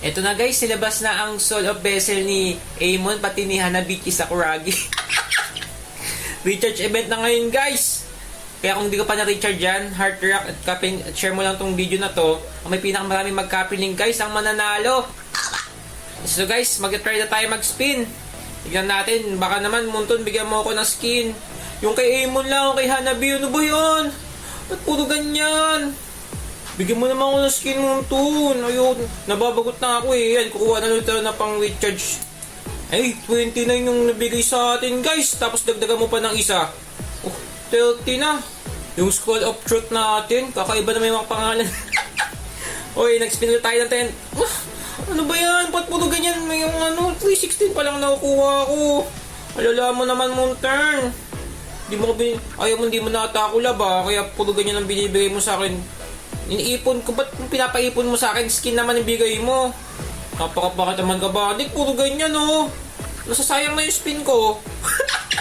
Eto na guys, silabas na ang Soul of Vessel ni Amon pati ni Hanabichi Sakuragi. Recharge event na ngayon guys. Kaya kung hindi ka pa na-recharge dyan, heart rock at share mo lang tong video na to. Ang may pinakamaraming mag-copy link guys, ang mananalo. So guys, mag-try na tayo mag-spin. Tignan natin, baka naman Munton bigyan mo ako ng skin. Yung kay Amon lang, kay Hanabi, ano ba yun? Ba't puro ganyan? Bigyan mo naman ako ng skin Munton. Ayun, nababagot na ako eh. Yan, kukuha na ulit na pang recharge. Ay, 29 yung nabigay sa atin guys. Tapos dagdagan mo pa ng isa. Oh, 30 na. Yung Skull of Truth natin, kakaiba na may mga pangalan. Oy, nag-spin ulit tayo ng 10. Ano ba yan? Ba't puro ganyan? May yung 316 pa lang nakukuha ko. Alala mo naman Munton. Ayaw mo, hindi mo natako laba. Kaya puro ganyan ang binibigay mo sa akin. Iniipon ko, ba't pinapaipon mo sa akin? Skin naman yung bigay mo. Napakapakit naman ka ba? Di, puro ganyan oh. Nasasayang na yung spin ko.